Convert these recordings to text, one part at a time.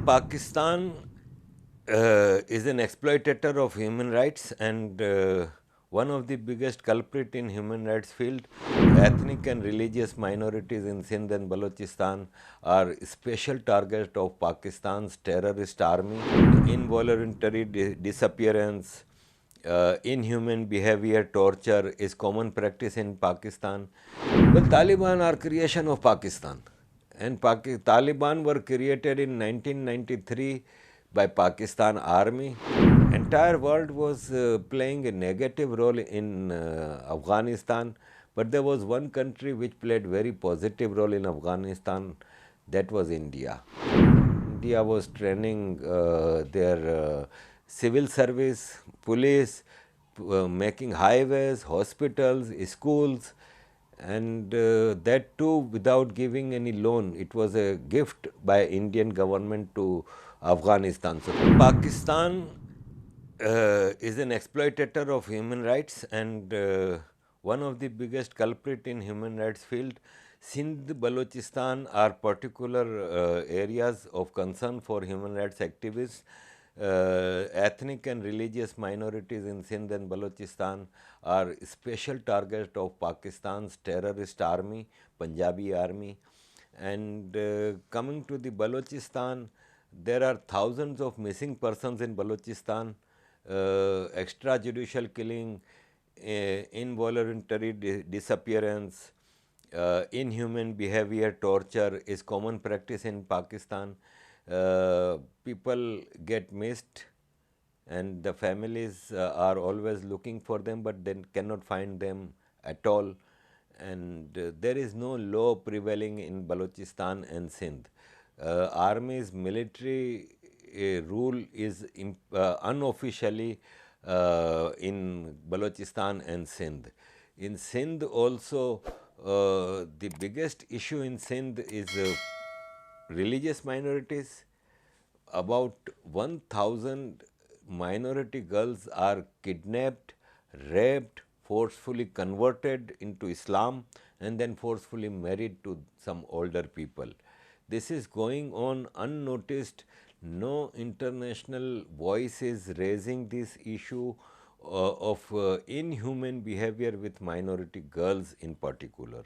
Pakistan is an exploitator of human rights and one of the biggest culprit in human rights field. Ethnic and religious minorities in Sindh and Balochistan are special target of Pakistan's terrorist army. Involuntary disappearance, inhuman behavior, torture is common practice in Pakistan. Well, Taliban are creation of Pakistan, and Taliban were created in 1993 by Pakistan Army. Entire world was playing a negative role in Afghanistan, but there was one country which played very positive role in Afghanistan. That was India. India was training their civil service, police, making highways, hospitals, schools, and that too without giving any loan. It was a gift by Indian government to Afghanistan. So Pakistan is an exploitator of human rights and one of the biggest culprit in human rights field. Sindh, Balochistan are particular areas of concern for human rights activists. Ethnic and religious minorities in Sindh and Balochistan are special target of Pakistan's terrorist army, Punjabi army. And coming to the Balochistan, there are thousands of missing persons in Balochistan, extrajudicial killing, involuntary disappearance, inhuman behavior, torture is common practice in Pakistan. People get missed and the families are always looking for them, but they cannot find them at all. And there is no law prevailing in Balochistan and Sindh. Army's military rule is unofficially in Balochistan and Sindh. In Sindh also, the biggest issue in Sindh is religious minorities. About 1,000 minority girls are kidnapped, raped, forcefully converted into Islam, and then forcefully married to some older people. This is going on unnoticed. No international voice is raising this issue of inhuman behavior with minority girls in particular.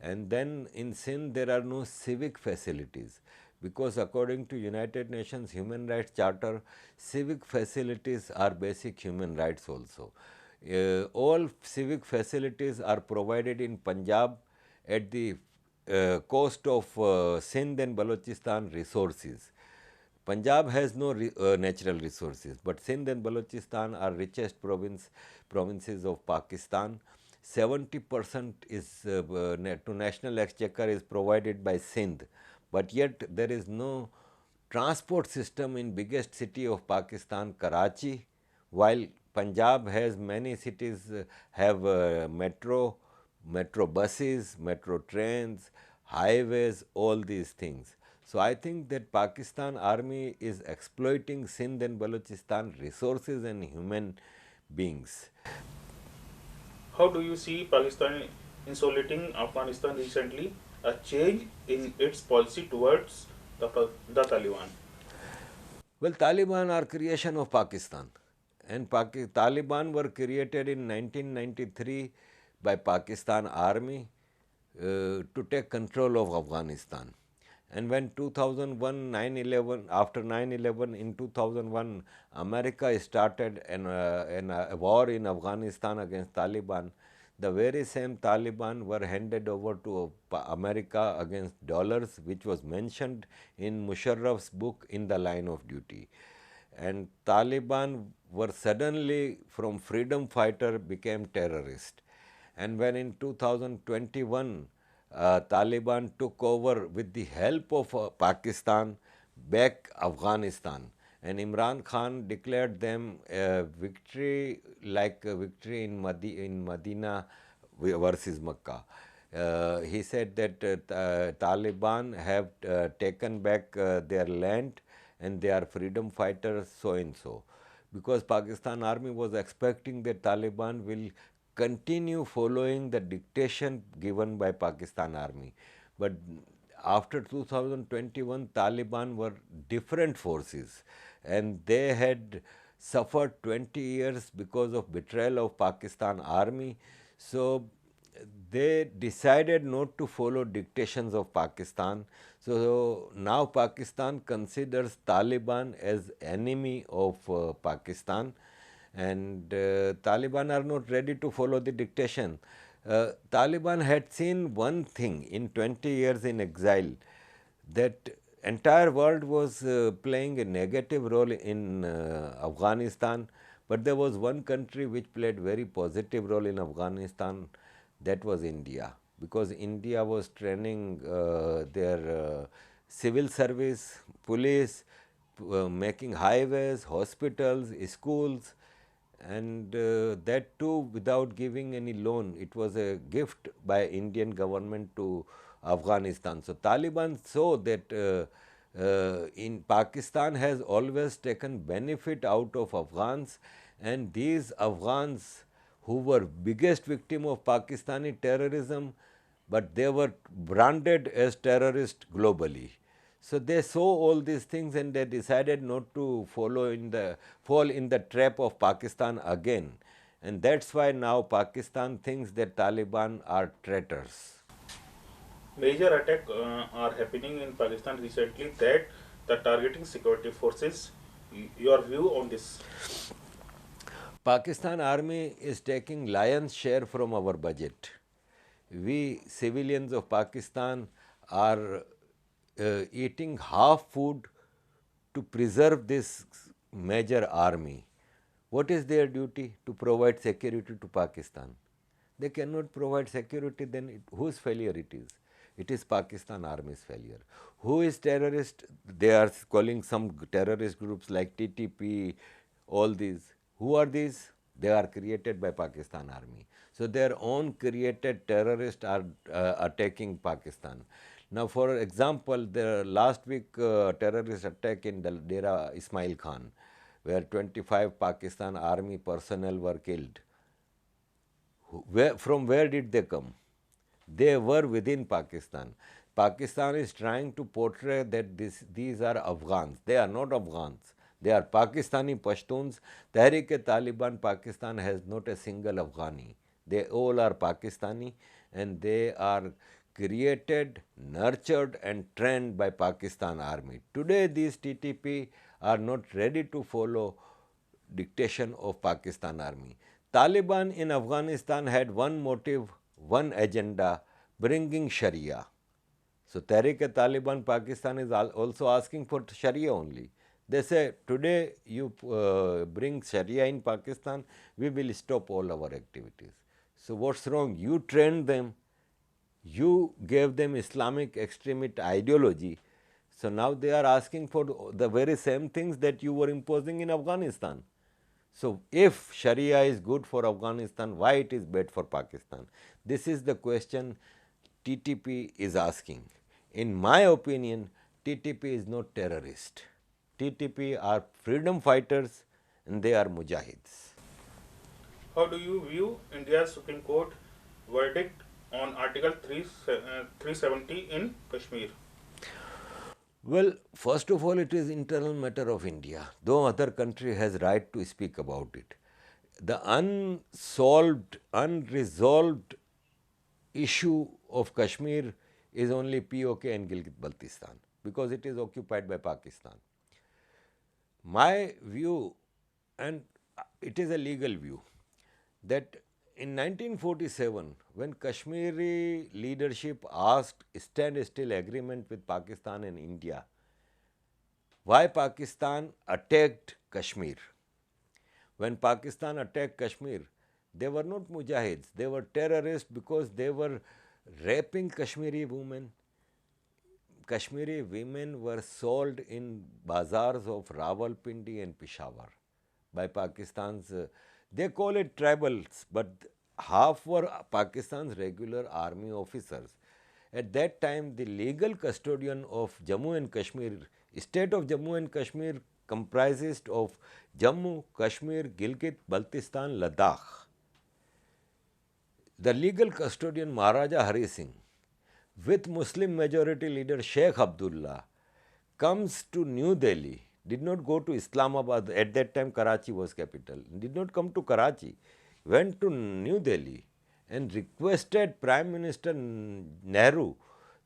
And then in Sindh there are no civic facilities, because according to United Nations Human Rights Charter, civic facilities are basic human rights also. All civic facilities are provided in Punjab at the cost of Sindh and Balochistan resources. Punjab has no natural resources, but Sindh and Balochistan are richest provinces of Pakistan. 70% is to national exchequer is provided by Sindh, but yet there is no transport system in biggest city of Pakistan, Karachi, while Punjab has many cities have metro buses, metro trains, highways, all these things. So I think that Pakistan army is exploiting Sindh and Balochistan resources and human beings. How do you see Pakistan insulating Afghanistan recently? A change in its policy towards the Taliban. Well, Taliban are creation of Pakistan, and Taliban were created in 1993 by Pakistan Army to take control of Afghanistan. And when 2001, 9/11, after 9/11 in 2001, America started a war in Afghanistan against Taliban. The very same Taliban were handed over to America against dollars, which was mentioned in Musharraf's book In the Line of Duty. And Taliban were suddenly from freedom fighter became terrorist. And when in 2021 Taliban took over with the help of Pakistan back Afghanistan, and Imran Khan declared them a victory like a victory in Medina versus Makkah. He said that Taliban have taken back their land and they are freedom fighters so and so, because Pakistan army was expecting that Taliban will continue following the dictation given by Pakistan army. But after 2021, Taliban were different forces, and they had suffered 20 years because of betrayal of Pakistan army. So they decided not to follow dictations of Pakistan. So now Pakistan considers Taliban as enemy of Pakistan, and Taliban are not ready to follow the dictation. Taliban had seen one thing in 20 years in exile, that entire world was playing a negative role in Afghanistan, but there was one country which played very positive role in Afghanistan, that was India, because India was training their civil service, police, making highways, hospitals, schools, and that too without giving any loan. It was a gift by Indian government to Afghanistan. So Taliban saw that in Pakistan has always taken benefit out of Afghans, and these Afghans who were biggest victim of Pakistani terrorism, but they were branded as terrorists globally. So they saw all these things and they decided not to fall in the trap of Pakistan again. And that's why now Pakistan thinks that Taliban are traitors. Major attacks are happening in Pakistan recently that the targeting security forces. Your view on this? Pakistan army is taking lion's share from our budget. We civilians of Pakistan are eating half food to preserve this major army. What is their duty? To provide security to Pakistan. They cannot provide security, then whose failure it is? It is Pakistan army's failure. Who is terrorist? They are calling some terrorist groups like TTP, all these. Who are these? They are created by Pakistan army. So their own created terrorists are attacking Pakistan. Now, for example, the last week terrorist attack in the Dera Ismail Khan, where 25 Pakistan army personnel were killed. From where did they come? They were within Pakistan. Pakistan is trying to portray that these are Afghans. They are not Afghans. They are Pakistani Pashtuns. Tehreek-e-Taliban Pakistan has not a single Afghani. They all are Pakistani, and they are created, nurtured and trained by Pakistan army. Today these TTP are not ready to follow dictation of Pakistan army. Taliban in Afghanistan had one motive, one agenda, bringing Sharia. So Tehreek-e-Taliban Pakistan is also asking for Sharia only. They say, today you bring Sharia in Pakistan, we will stop all our activities. So what's wrong? You trained them, you gave them Islamic extremist ideology. So now they are asking for the very same things that you were imposing in Afghanistan. So if Sharia is good for Afghanistan, why it is bad for Pakistan? This is the question TTP is asking. In my opinion, TTP is not terrorist. TTP are freedom fighters and they are mujahids. How do you view India's Supreme Court verdict on Article 370 in Kashmir? Well, first of all, it is internal matter of India. No other country has right to speak about it. The unsolved, unresolved issue of Kashmir is only POK and Gilgit-Baltistan because it is occupied by Pakistan. My view, and it is a legal view, that in 1947, when Kashmiri leadership asked stand-still agreement with Pakistan and India, why Pakistan attacked Kashmir? When Pakistan attacked Kashmir, they were not mujahids, they were terrorists because they were raping Kashmiri women. Kashmiri women were sold in bazaars of Rawalpindi and Peshawar by Pakistan's, they call it tribals, but half were Pakistan's regular army officers. At that time, the legal custodian of Jammu and Kashmir, state of Jammu and Kashmir comprises of Jammu, Kashmir, Gilgit, Baltistan, Ladakh. The legal custodian Maharaja Hari Singh, with Muslim majority leader Sheikh Abdullah comes to New Delhi, did not go to Islamabad, at that time Karachi was capital, did not come to Karachi, went to New Delhi and requested Prime Minister Nehru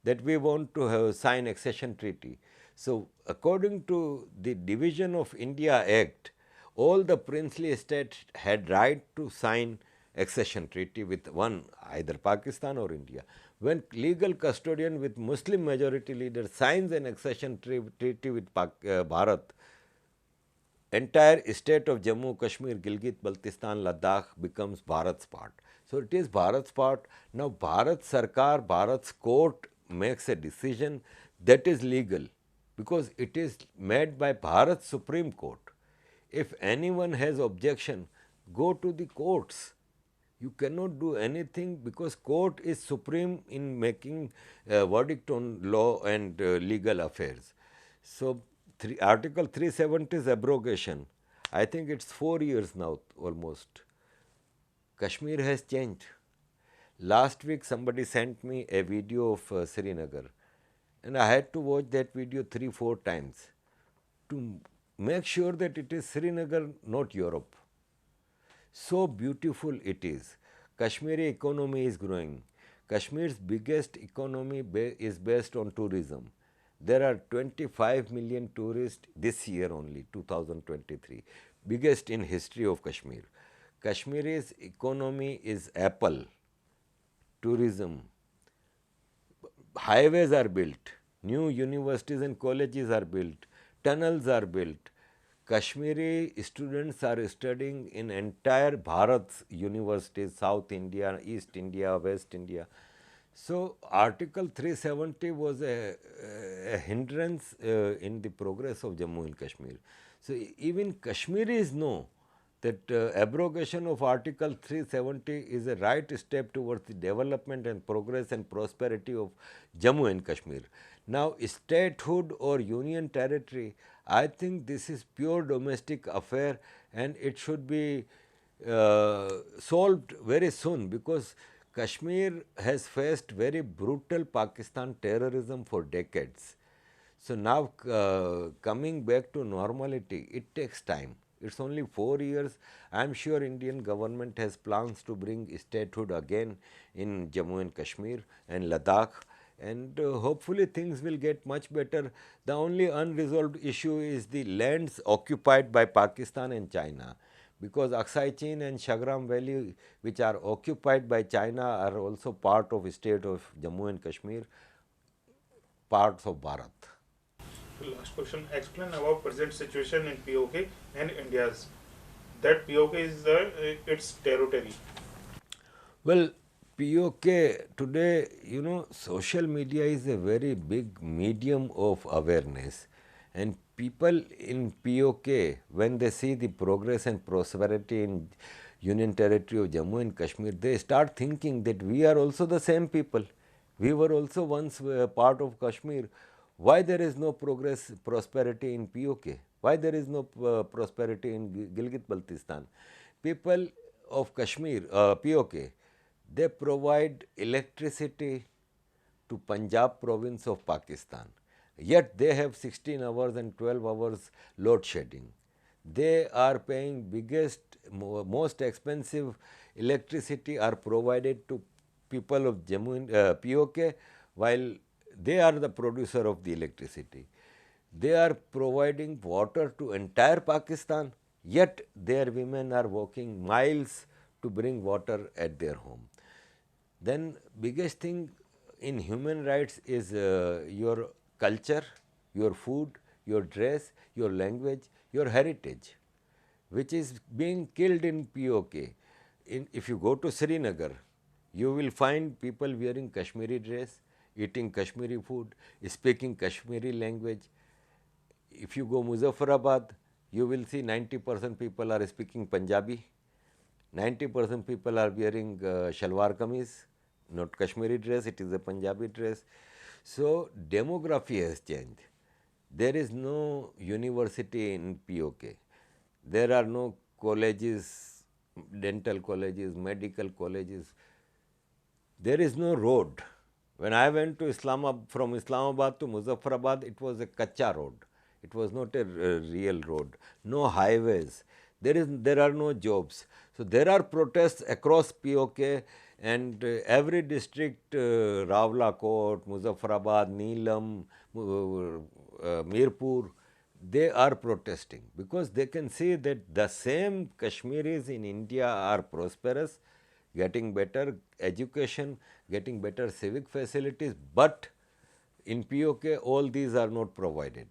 that we want to sign accession treaty. So according to the Division of India Act, all the princely estates had right to sign accession treaty with one, either Pakistan or India. When legal custodian with Muslim majority leader signs an accession treaty with Bharat, entire state of Jammu, Kashmir, Gilgit, Baltistan, Ladakh becomes Bharat's part. So it is Bharat's part. Now Bharat Sarkar, Bharat's court makes a decision that is legal because it is made by Bharat Supreme Court. If anyone has objection, go to the courts. You cannot do anything because court is supreme in making verdict on law and legal affairs. So Article 370 is abrogation. I think it's 4 years now almost. Kashmir has changed. Last week somebody sent me a video of Srinagar and I had to watch that video 3-4 times to make sure that it is Srinagar, not Europe. So beautiful it is. Kashmiri economy is growing. Kashmir's biggest economy is based on tourism. There are 25 million tourists this year only, 2023, biggest in history of Kashmir. Kashmir's economy is apple, tourism, highways are built, new universities and colleges are built, tunnels are built. Kashmiri students are studying in entire Bharat's universities, South India, East India, West India. So Article 370 was a hindrance in the progress of Jammu and Kashmir. So even Kashmiris know that abrogation of Article 370 is a right step towards the development and progress and prosperity of Jammu and Kashmir. Now, statehood or union territory, I think this is pure domestic affair and it should be solved very soon because Kashmir has faced very brutal Pakistan terrorism for decades. So now coming back to normality, it takes time. It's only 4 years. I'm sure Indian government has plans to bring statehood again in Jammu and Kashmir and Ladakh and hopefully things will get much better. The only unresolved issue is the lands occupied by Pakistan and China because Aksai Chin and Shagram Valley which are occupied by China are also part of state of Jammu and Kashmir, parts of Bharat. Last question. Explain about present situation in POK and India's. That POK is its territory. Well, POK today, social media is a very big medium of awareness, and people in POK, when they see the progress and prosperity in Union Territory of Jammu and Kashmir, they start thinking that we are also the same people. We were also once part of Kashmir. Why there is no progress, prosperity in POK? Why there is no prosperity in Gilgit-Baltistan? People of Kashmir, POK, they provide electricity to Punjab province of Pakistan. Yet they have 16 hours and 12 hours load shedding. They are paying biggest, most expensive electricity are provided to people of Jammu and POK while they are the producer of the electricity. They are providing water to entire Pakistan, yet their women are walking miles to bring water at their home. Then biggest thing in human rights is your culture, your food, your dress, your language, your heritage, which is being killed in POK. If you go to Srinagar, you will find people wearing Kashmiri dress, eating Kashmiri food, speaking Kashmiri language. If you go Muzaffarabad, you will see 90% people are speaking Punjabi, 90% people are wearing shalwar kameez, not Kashmiri dress, it is a Punjabi dress. So demography has changed. There is no university in POK. There are no colleges, dental colleges, medical colleges. There is no road. When I went to from Islamabad to Muzaffarabad, it was a kacha road. It was not a real road. No highways. There are no jobs. So there are protests across POK, and every district, Rawla Kot, Muzaffarabad, Neelam, Mirpur, they are protesting because they can see that the same Kashmiris in India are prosperous, getting better education, getting better civic facilities, but in POK all these are not provided.